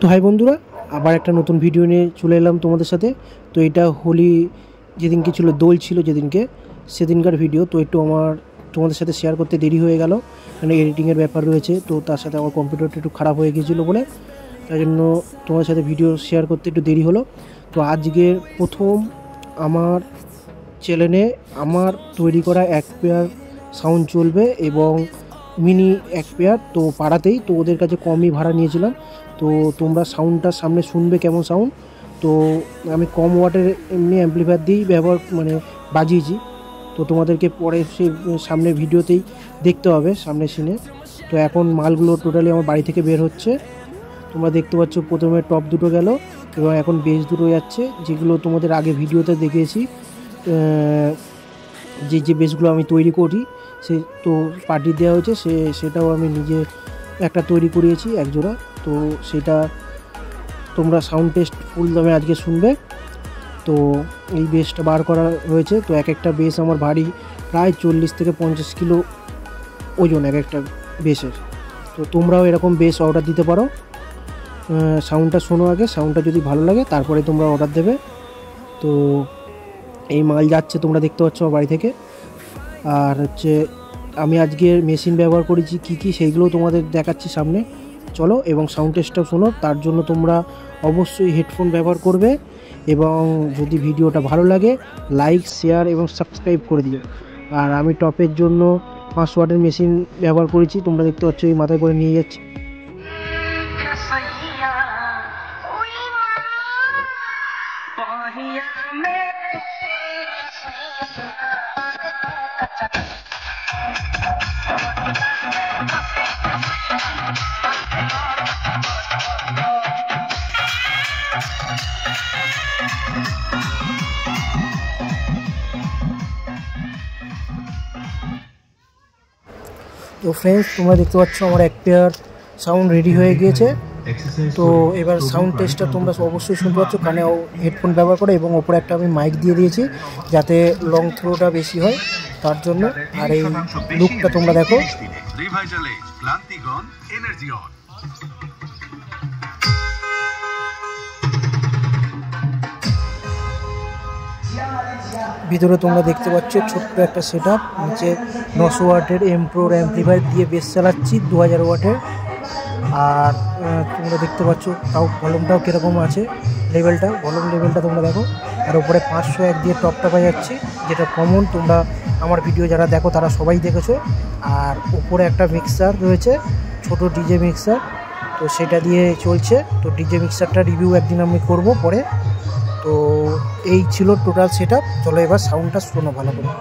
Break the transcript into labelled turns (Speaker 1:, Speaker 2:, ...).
Speaker 1: তো হাই বন্ধুরা, আবার একটা নতুন ভিডিও নিয়ে চলে এলাম তোমাদের সাথে। তো এটা হোলি যেদিনকে ছিল, দোল ছিল যেদিনকে, সেদিনকার ভিডিও। তো একটু তোমাদের সাথে শেয়ার করতে দেরি হয়ে গেল, মানে এডিটিংয়ের ব্যাপার রয়েছে। তো তার সাথে আমার কম্পিউটারটা একটু খারাপ হয়ে গিয়েছিলো বলে, তাই জন্য তোমাদের সাথে ভিডিও শেয়ার করতে একটু দেরি হলো। তো আজকে প্রথম আমার চ্যানেলে আমার তৈরি করা এক পেয়ার সাউন্ড চলবে এবং মিনি এক পেয়ার, তো পাড়াতেই। তো ওদের কাছে কমই ভাড়া নিয়েছিলাম। তো তোমরা সাউন্ডটার সামনে শুনবে কেমন সাউন্ড। তো আমি কম ওয়াটের এমনি অ্যাম্পলিফায়ার দিয়েই বাজিয়েছি। তো তোমাদেরকে পরে সে সামনের ভিডিওতেই দেখতে হবে, সামনে সিনে। তো এখন মালগুলো টোটালি আমার বাড়ি থেকে বের হচ্ছে। তোমরা দেখতে পাচ্ছ প্রথমে টপ দুটো গেল এবং এখন বেস দুটো যাচ্ছে, যেগুলো তোমাদের আগে ভিডিওতে দেখিয়েছি। যে বেসগুলো আমি তৈরি করি, সে তো পার্টি দেওয়া হয়েছে, সেটাও আমি নিজে একটা তৈরি করিয়েছি একজোড়া। তো সেটা তোমরা সাউন্ড টেস্ট ফুল দামে আজকে শুনবে। তো এই বেসটা বার করা রয়েছে। তো এক একটা বেস আমার ভারী প্রায় 40 থেকে 50 কিলো ওজন এক একটা বেসের। তো তোমরাও এরকম বেস অর্ডার দিতে পারো। সাউন্ডটা শোনো আগে, সাউন্ডটা যদি ভালো লাগে তারপরে তোমরা অর্ডার দেবে। তো এই মাল যাচ্ছে, তোমরা দেখতে পাচ্ছ আমার বাড়ি থেকে। আর হচ্ছে আমি আজকে মেশিন ব্যবহার করেছি কী সেইগুলোও তোমাদের দেখাচ্ছি সামনে। চলো এবং সাউন্ড টেস্টটাও শোনো। তার জন্য তোমরা অবশ্যই হেডফোন ব্যবহার করবে এবং যদি ভিডিওটা ভালো লাগে লাইক, শেয়ার এবং সাবস্ক্রাইব করে দিও। আর আমি টপের জন্য 5 ওয়াটের মেশিন ব্যবহার করেছি, তোমরা দেখতে পাচ্ছ এই মাথায় করে নিয়ে যাচ্ছি। তো ফ্রেন্ডস, তোমরা দেখতে পাচ্ছ আমার এক পেয়ার সাউন্ড রেডি হয়ে গিয়েছে। তো এবার সাউন্ড টেস্টটা তোমরা অবশ্যই শুনতে পাচ্ছ, কানে হেডফোন ব্যবহার করে, এবং ওপরে একটা আমি মাইক দিয়ে দিয়েছি যাতে লং থ্রোটা বেশি হয় তার জন্য। আর এই লুকটা তোমরা দেখো। ভিতরে তোমরা দেখতে পাচ্ছ ছোট্ট একটা সেট আপ, নিচে 900 ওয়াটের এমপ্রোর অ্যাম্পলিফায়ার দিয়ে বেস চালাচ্ছি 2000 ওয়াটের। আর তোমরা দেখতে পাচ্ছ তাও ভলিউমটাও কীরকম আছে, ভলিউম লেভেলটা তোমরা দেখো। আর ওপরে 501 দিয়ে টপটা বাজাচ্ছি, যেটা কমন, তোমরা আমার ভিডিও যারা দেখো তারা সবাই দেখেছো। আর উপরে একটা মিক্সার রয়েছে, ছোট ডিজে মিক্সার, তো সেটা দিয়ে চলছে। তো ডিজে মিক্সারটা রিভিউ একদিন আমি করব পরে। তো এই ছিল টোটাল সেট আপ। চলো এবার সাউন্ডটা শোনো ভালো করে।